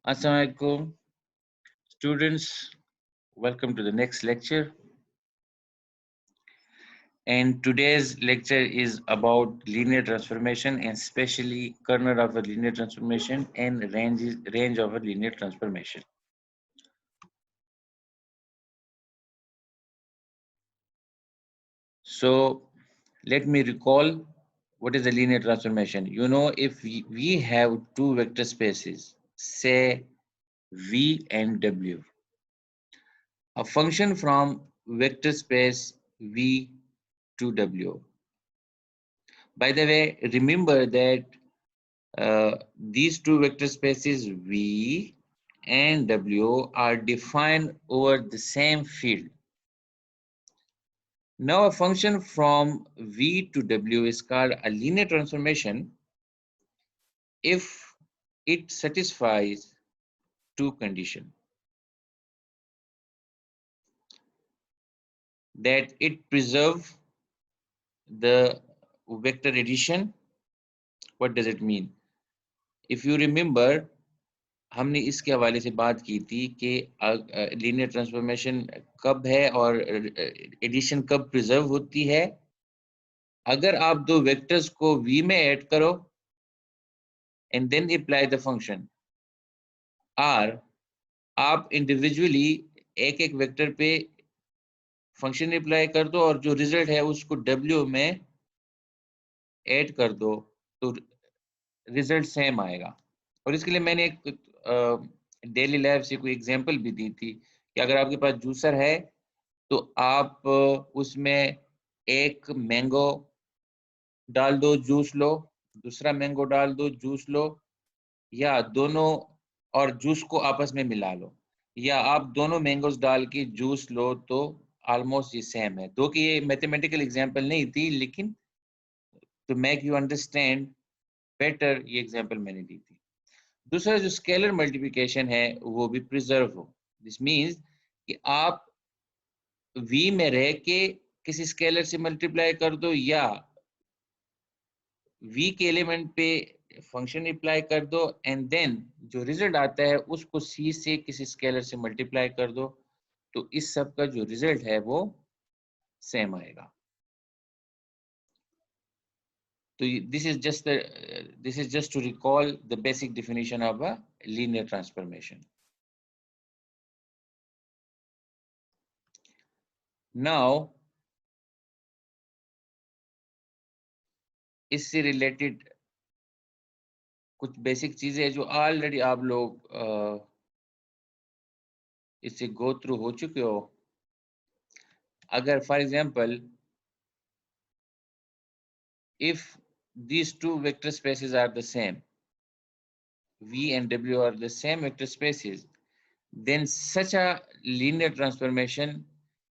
Assalamualaikum, students. Welcome to the next lecture. And today's lecture is about linear transformation and especially kernel of a linear transformation and range of a linear transformation. So let me recall what is a linear transformation. You know, if we have two vector spaces, say V and W, a function from vector space V to W. By the way, remember that these two vector spaces V and W are defined over the same field. Now a function from V to W is called a linear transformation if it satisfies two conditions. That it preserves the vector addition. What does it mean? If you remember, हमने इसके हवाले से बात की थी कि linear transformation कब है और एडिशन कब प्रिजर्व होती है अगर आप दो वेक्टर्स को v में ऐड करो and then apply the function r आप इंडिविजुअली एक एक वेक्टर पे फंक्शन अप्लाई कर दो और जो रिजल्ट है उसको w में ऐड कर दो तो रिजल्ट सेम आएगा और इसके लिए मैंने एक डेली लाइफ से कोई एग्जांपल भी दी थी कि अगर आपके पास जूसर है तो आप उसमें एक मैंगो डाल दो जूस लो दूसरा मैंगो डाल दो जूस लो या दोनों और जूस को आपस में मिला लो या आप दोनों मैंगोस डाल के जूस लो तो ऑलमोस्ट ये सेम है दो कि ये मैथमेटिकल एग्जांपल नहीं थी लेकिन to make you understand better ये एग्जांपल मैंने दी थी दूसरा जो स्केलर मल्टीप्लिकेशन है वो भी प्रिजर्व हो दिस मीन्स कि आप v में रह के किसी स्केलर से मल्टीप्लाई कर दो या v के एलिमेंट पे फंक्शन अप्लाई कर दो एंड देन जो रिजल्ट आता है उसको c से किसी स्केलर से मल्टीप्लाई कर दो तो इस सब का जो रिजल्ट है वो सेम आएगा तो this is just to recall the basic definition of a linear transformation now इससे रिलेटेड कुछ बेसिक चीजें जो ऑलरेडी आप लोग इससे गो थ्रू हो चुके हो अगर for example if these two vector spaces are the same v and w are the same vector spaces then such a linear transformation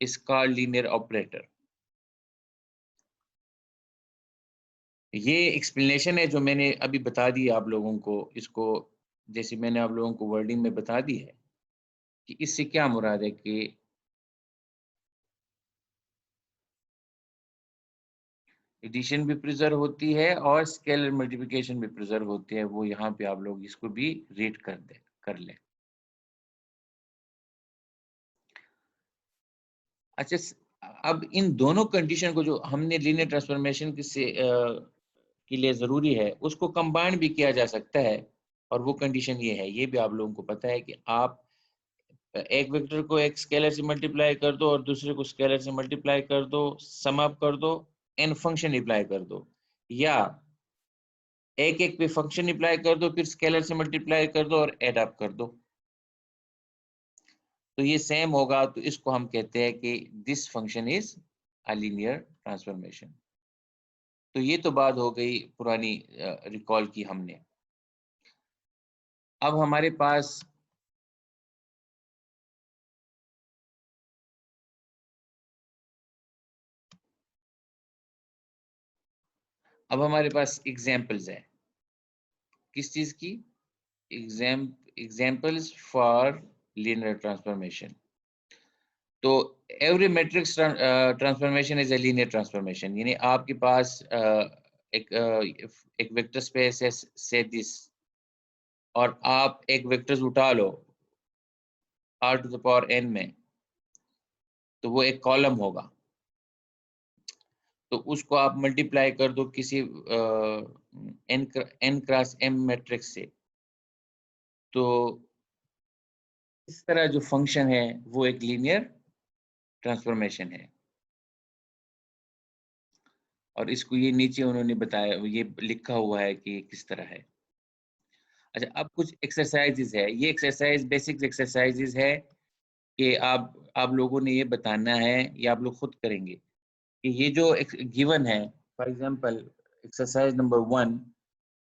is called linear operator ये एक्सप्लेनेशन है जो मैंने अभी बता दी आप लोगों को इसको जैसे मैंने आप लोगों को वर्डिंग में बता दी है कि इससे क्या मुराद है कि एडिशन भी प्रिजर्व होती है और स्केलर मल्टीप्लिकेशन भी प्रिजर्व होती है वो यहाँ पे आप लोग इसको भी रीड कर लें अच्छा अब इन दोनों कंडीशन को जो हमने लीनियर ट्रांसफॉर्मेशन के लिए जरूरी है उसको कंबाइन भी किया जा सकता है और वो कंडीशन ये है ये भी आप लोगों को पता है कि आप एक वेक्टर को एक स्केलर से मल्टीप्लाई कर दो और दूसरे को स्केलर से मल्टीप्लाई कर दो सम अप कर दो एंड फंक्शन अप्लाई कर दो या एक एक पे फंक्शन अप्लाई कर दो फिर स्केलर से मल्टीप्लाई कर दो और एड अप कर दो तो ये सेम होगा तो इसको हम कहते हैं कि this function is a linear transformation तो ये तो बात हो गई पुरानी रिकॉल की हमने अब हमारे पास एग्जाम्पल्स है किस चीज की एग्जाम्पल्स फॉर लीनियर ट्रांसफॉर्मेशन तो every matrix transformation is a linear transformation यानी आपके पास एक वेक्टर स्पेस है से दिस और आप एक वेक्टर्स उठा लो r⁴ n में, तो वो एक कॉलम होगा। तो उसको आप मल्टीप्लाई कर दो किसी n क्रॉस m मैट्रिक्स से, तो इस तरह जो फंक्शन है वो एक लीनियर ट्रांसफॉर्मेशन है। और इसको ये नीचे उन्होंने बताया, ये लिखा हुआ है कि किस तरह है। अच्छा, अब कुछ एक्सरसाइजेज है, ये एक्सरसाइज बेसिक एक्सरसाइजेज है कि आप लोगों ने ये बताना है, या आप लोग खुद करेंगे कि ये जो गिवन है, फॉर एग्जांपल एक्सरसाइज नंबर 1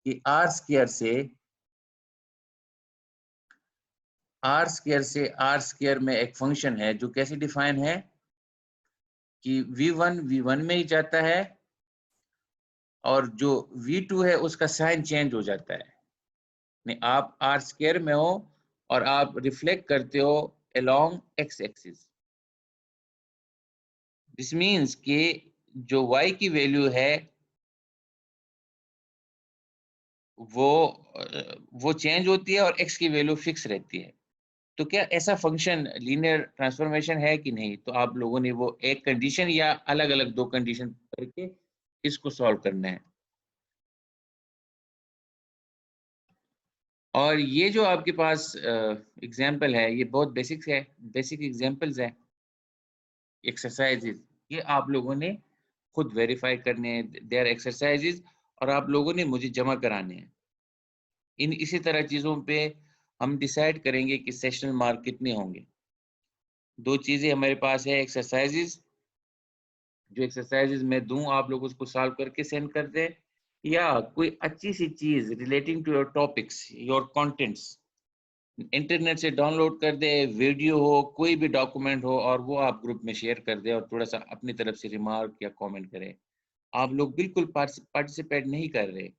कि आर स्क्वायर में एक फंक्शन है जो कैसे डिफाइन है कि v1 में ही जाता है और जो v2 है उसका साइन चेंज हो जाता है। नहीं, आप आर स्क्वायर में हो और आप रिफ्लेक्ट करते हो along x axis. This means कि जो y की वैल्यू है वो चेंज होती है और x की वैल्यू फिक्स रहती है। तो क्या ऐसा फंक्शन लीनियर ट्रांसफॉर्मेशन है कि नहीं? तो आप लोगों ने वो एक कंडीशन या अलग अलग दो कंडीशन करके इसको सॉल्व करना है। और ये जो आपके पास एग्जाम्पल है, ये बहुत बेसिक है, बेसिक एग्जाम्पल्स है, एक्सरसाइजेज। ये आप लोगों ने खुद वेरीफाई करने हैं, दे आर एक्सरसाइजेज, और आप लोगों ने मुझे जमा कराने हैं। इसी तरह चीज़ों पे हम डिसाइड करेंगे कि सेशनल मार्क कितने होंगे। दो चीज़ें हमारे पास है, एक्सरसाइजेज, जो एक्सरसाइजेज मैं दूं आप लोग उसको सॉल्व करके सेंड कर दें, या कोई अच्छी सी चीज़ relating to your topics, your contents, internet से डाउनलोड कर दे, वीडियो हो, कोई भी डॉक्यूमेंट हो, और वो आप ग्रुप में शेयर कर दे और थोड़ा सा अपनी तरफ से रिमार्क या कमेंट करें। आप लोग बिल्कुल पार्टिसिपेट नहीं कर रहे।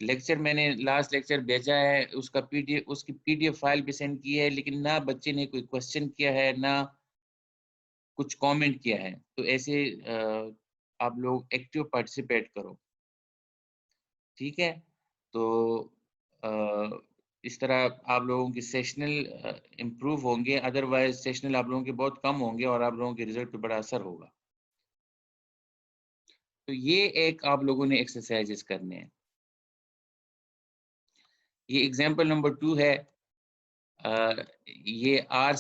लेक्चर मैंने लास्ट लेक्चर भेजा है, उसकी पीडीएफ फाइल भी सेंड की है, लेकिन ना बच्चे ने कोई क्वेश्चन किया है, ना कुछ कमेंट किया है। तो ऐसे आप लोग एक्टिव पार्टिसिपेट करो, ठीक है? तो इस तरह आप लोगों की सेशनल इम्प्रूव होंगे, अदरवाइज सेशनल आप लोगों के बहुत कम होंगे और आप लोगों के रिजल्ट पे बड़ा असर होगा। तो ये एक आप लोगों ने एक्सरसाइजेस करने हैं। ये एग्जाम्पल नंबर 2 है। ये आर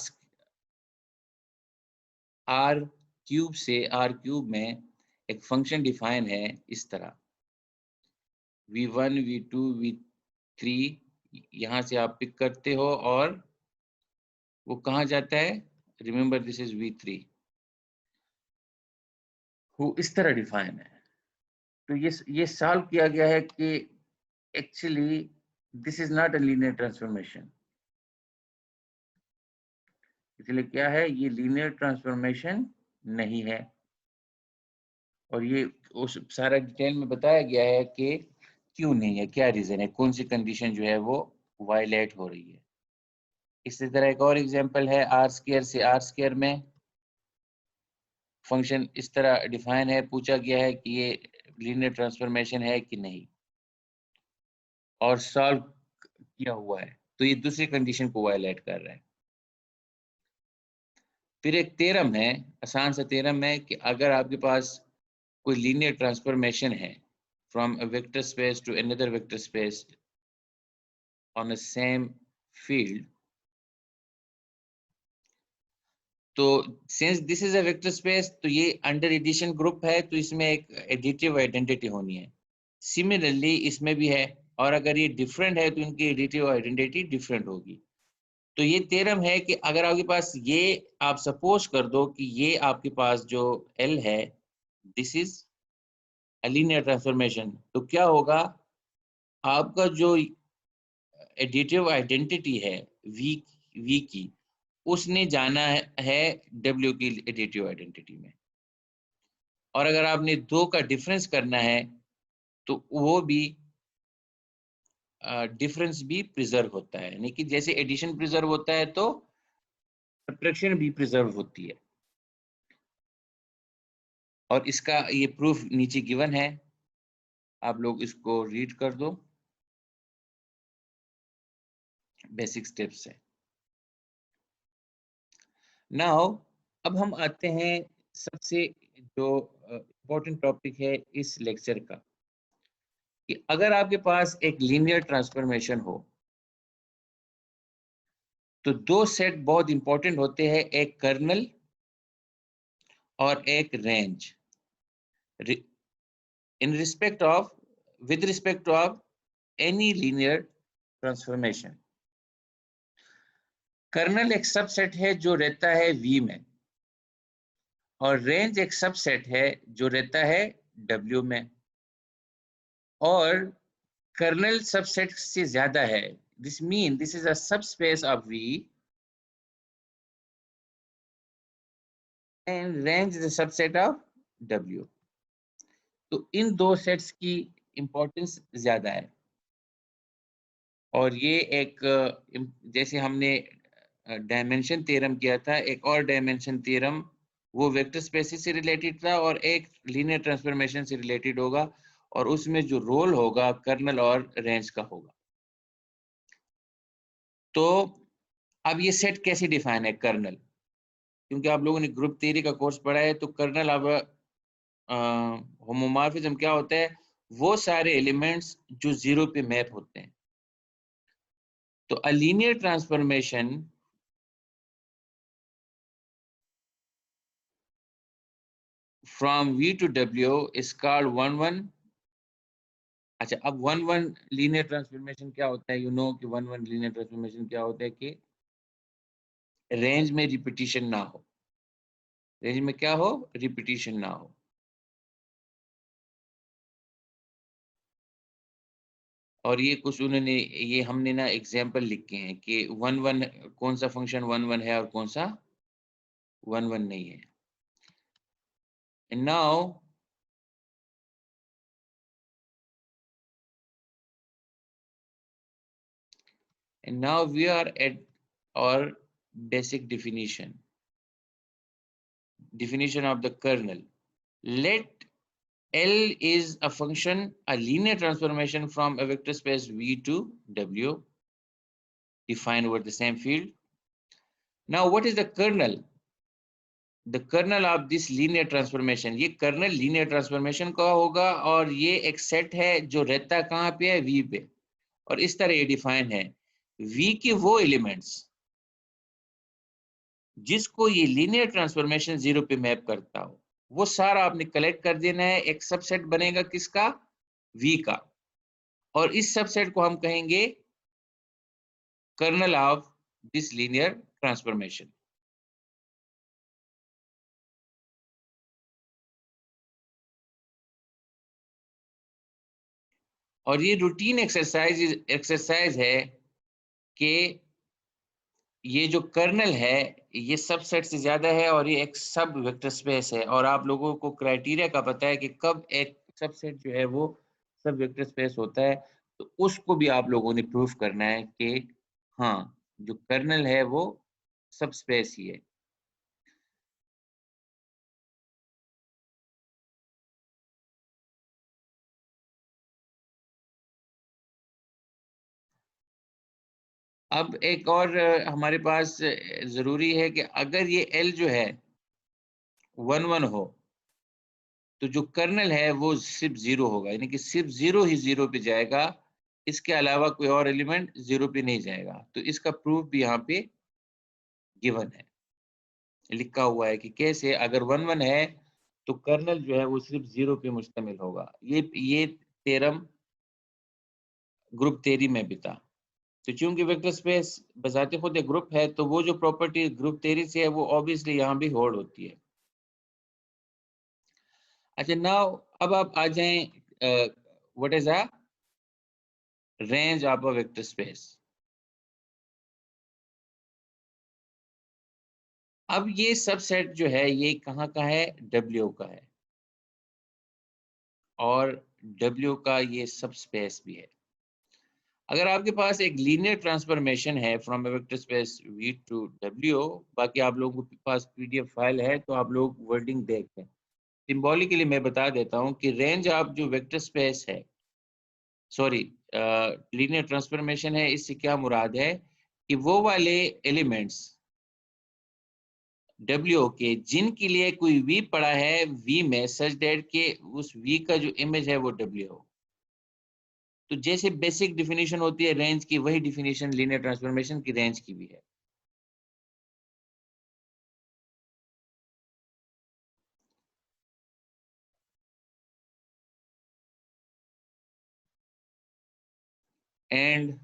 क्यूब में एक फंक्शन डिफाइन है इस तरह, v1 v2 v3, यहाँ से आप पिक करते हो और वो कहाँ जाता है, रिमेंबर दिस इज v3, वो इस तरह डिफाइन है। तो ये सॉल्व किया गया है कि actually this is not a linear transformation. इसलिए क्या है, ये लीनियर ट्रांसफॉर्मेशन नहीं है। और ये उस सारा डिटेल में बताया गया है कि क्यों नहीं है, क्या रीजन है, कौन सी कंडीशन जो है वो वायलेट हो रही है। इसी तरह एक और एग्जांपल है, आर स्क्वायर से आर स्क्वायर में फंक्शन इस तरह डिफाइन है, पूछा गया है कि ये लीनियर ट्रांसफॉर्मेशन है कि नहीं, और सॉल्व किया हुआ है। तो ये दूसरी कंडीशन को वायलेट कर रहा है। फिर एक थ्योरम है, आसान सा थ्योरम है कि अगर आपके पास कोई लीनियर ट्रांसफॉर्मेशन है from a vector space to another vector space on a same field, तो since this is a vector space, तो ये अंडर एडिशन ग्रुप है, तो इसमें एक एडिटिव आइडेंटिटी होनी है। सिमिलरली इसमें भी है, और अगर ये डिफरेंट है तो इनकी एडिटिव आइडेंटिटी डिफरेंट होगी। तो ये थ्योरम है कि अगर आपके पास ये, आप सपोज कर दो कि ये आपके पास जो L है, this is a linear transformation, तो क्या होगा, आपका जो एडिटिव आइडेंटिटी है V की, उसने जाना है W की एडिटिव आइडेंटिटी में। और अगर आपने दो का डिफरेंस करना है तो वो भी डिफरेंस भी प्रिजर्व होता है, यानी कि जैसे एडिशन प्रिजर्व होता है तो सब्ट्रैक्शन भी प्रिजर्व होती है। और इसका ये प्रूफ नीचे गिवन है, आप लोग इसको रीड कर दो। बेसिक स्टेप्स है। नाउ अब हम आते हैं सबसे जो इम्पोर्टेंट टॉपिक है इस लेक्चर का, कि अगर आपके पास एक लीनियर ट्रांसफॉर्मेशन हो तो दो सेट बहुत इंपॉर्टेंट होते हैं, एक कर्नल और एक range. In respect of with respect of any linear transformation, kernel एक सबसेट है जो रहता है V में, और रेंज एक सबसेट है जो रहता है W में, और कर्नल सबसेट से ज्यादा है। This mean this is a subspace of V and range is a subset of W। तो इन दो सेट्स की इंपॉर्टेंस ज्यादा है, और ये एक जैसे हमने डायमेंशन थ्योरम किया था, एक और डायमेंशन थ्योरम वो वेक्टर स्पेसिस से रिलेटेड था और एक लीनियर ट्रांसफॉर्मेशन से रिलेटेड होगा, और उसमें जो रोल होगा कर्नल और रेंज का होगा। तो अब ये सेट कैसे डिफाइन है कर्नल, क्योंकि आप लोगों ने ग्रुप थ्योरी का कोर्स पढ़ा है, तो कर्नल अब होमोमॉर्फिज्म क्या होता है, वो सारे एलिमेंट्स जो जीरो पे मैप होते हैं। तो अ linear transformation from V to W is called 1-1। अच्छा, अब 1-1 लीनियर ट्रांसफॉर्मेशन क्या होता है, यू नो कि 1-1 लीनियर ट्रांसफॉर्मेशन क्या होता है कि रेंज में रिपीटिशन ना हो, रेंज में क्या हो, रिपीटिशन ना हो। और ये कुछ उन्होंने, ये हमने ना एग्जांपल लिखे हैं कि 1-1 कौन सा फंक्शन 1-1 है और कौन सा 1-1 नहीं है। And now we are at our basic definition of the kernel. Let L is a function, a linear transformation from a vector space V to W defined over the same field. Now, what is the kernel? The kernel of this linear transformation, ये kernel linear transformation का होगा, और ये एक set है जो रहता कहाँ पे है, V पे, और इस तरह ये डिफाइन है, V के वो एलिमेंट्स जिसको ये लीनियर ट्रांसफॉर्मेशन जीरो पे मैप करता हो, वो सारा आपने कलेक्ट कर देना है, एक सबसेट बनेगा किसका, V का, और इस सबसेट को हम कहेंगे kernel of this linear transformation. और ये रूटीन एक्सरसाइज है कि ये जो कर्नल है ये सबसेट से ज्यादा है और ये एक सब वेक्टर स्पेस है, और आप लोगों को क्राइटेरिया का पता है कि कब एक सबसेट जो है वो सब वेक्टर स्पेस होता है, तो उसको भी आप लोगों ने प्रूफ करना है कि हाँ, जो कर्नल है वो सब स्पेस ही है। अब एक और हमारे पास जरूरी है कि अगर ये L जो है 1-1 हो, तो जो कर्नल है वो सिर्फ जीरो होगा, यानी कि सिर्फ जीरो ही जीरो पे जाएगा, इसके अलावा कोई और एलिमेंट जीरो पे नहीं जाएगा। तो इसका प्रूफ भी यहाँ पे गिवन है, लिखा हुआ है कि कैसे अगर 1-1 है तो कर्नल जो है वो सिर्फ जीरो पे मुश्तमिल होगा। ये थ्योरम ग्रुप थ्योरी में भी था। तो चूंकि वेक्टर स्पेस बजाते खुद एक ग्रुप है, तो वो जो प्रॉपर्टी ग्रुप थ्योरी से है वो ऑब्वियसली यहाँ भी होल्ड होती है। अच्छा, नाउ अब आप आ जाएं, what is a range of a vector space. अब ये सबसेट जो है ये कहाँ का है, W का है, और W का ये सब स्पेस भी है। अगर आपके पास एक लीनियर ट्रांसफॉर्मेशन है from a vector space V to W, बाकी आप लोगों के पास PDF फाइल है तो आप लोग वर्डिंग देख लें। सिंबॉलिकली मैं बता देता हूँ कि रेंज ऑफ जो वेक्टर स्पेस है, सॉरी लीनियर ट्रांसफॉर्मेशन है, इससे क्या मुराद है कि वो वाले एलिमेंट्स W के जिनके लिए कोई V पड़ा है V में सच दैट के उस V का जो इमेज है वो W हो। तो जैसे बेसिक डिफिनीशन होती है रेंज की, वही डिफिनीशन लीनियर ट्रांसफॉर्मेशन की रेंज की भी है। एंड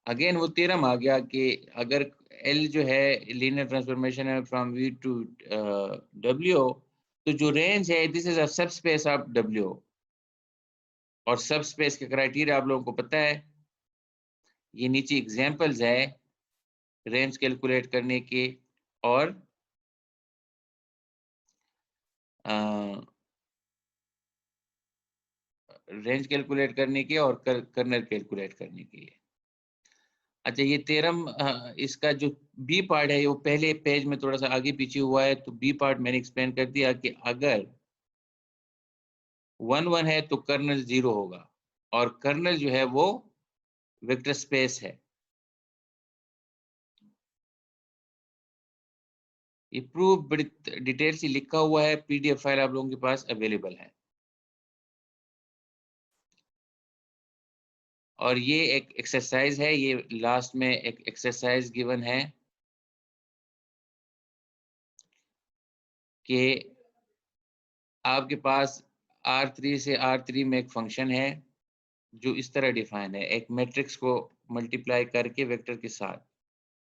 अगेन वो थ्योरम आ गया कि अगर L जो है लीनियर ट्रांसफॉर्मेशन है फ्रॉम V टू W, तो जो रेंज है दिस इज अ सब स्पेस ऑफ W, और सब स्पेस के क्राइटेरिया आप लोगों को पता है। ये नीचे एग्जांपल्स है रेंज कैलकुलेट करने के और रेंज कैलकुलेट करने के और कर्नल कैलकुलेट करने के लिए। अच्छा, ये थ्योरम इसका जो बी पार्ट है वो पहले पेज में थोड़ा सा आगे पीछे हुआ है, तो बी पार्ट मैंने एक्सप्लेन कर दिया कि अगर 1 1 है तो कर्नल 0 होगा, और कर्नल जो है वो वेक्टर स्पेस है। ये प्रूफ बड़ी डिटेल से लिखा हुआ है, पीडीएफ फाइल आप लोगों के पास अवेलेबल है। और ये एक एक्सरसाइज है, ये लास्ट में एक एक्सरसाइज गिवन है कि आपके पास R3 से R3 में एक फंक्शन है जो इस तरह डिफाइन है, एक मैट्रिक्स को मल्टीप्लाई करके वेक्टर के साथ,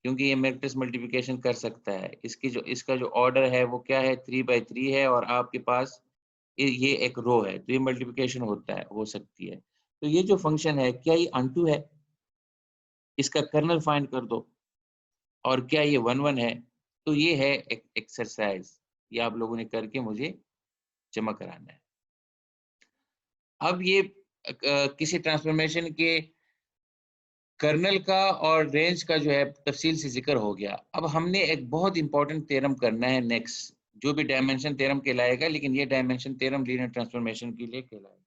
क्योंकि ये मैट्रिक्स मल्टीप्लिकेशन कर सकता है। इसका जो ऑर्डर है वो क्या है, 3 by 3 है, और आपके पास ये एक रो है, तो ये मल्टीप्लिकेशन हो सकती है। तो ये जो फंक्शन है, क्या ये अनटू है? इसका कर्नल फाइंड कर दो। और क्या ये 1 1 है? तो ये है एक एक्सरसाइज, ये आप लोगों ने करके मुझे जमा कराना है। अब ये किसी ट्रांसफॉर्मेशन के कर्नल का और रेंज का जो है तफसील से जिक्र हो गया। अब हमने एक बहुत इंपॉर्टेंट थ्योरम करना है नेक्स्ट, जो भी डायमेंशन थ्योरम कहलाएगा, लेकिन ये डायमेंशन थ्योरम लीनियर ट्रांसफॉर्मेशन के लिए कहलाएगा।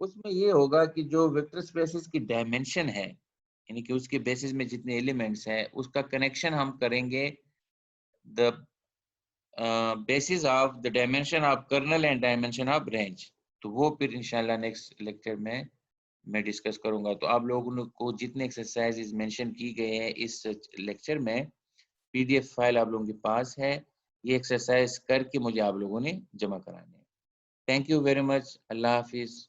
उसमें ये होगा कि जो वेक्टर स्पेसेस की डायमेंशन है, यानी कि उसके बेसिस में जितने एलिमेंट्स हैं, उसका कनेक्शन हम करेंगे the basis of the dimension of kernel and dimension of range. तो वो फिर इंशाल्लाह नेक्स्ट लेक्चर में मैं डिस्कस करूंगा। तो आप लोगों को जितने एक्सरसाइजेज मेंशन की गए हैं इस लेक्चर में, पीडीएफ फाइल आप लोगों के पास है, ये एक्सरसाइज करके मुझे आप लोगों ने जमा कराने हैं। Thank you very much. Allah Hafiz.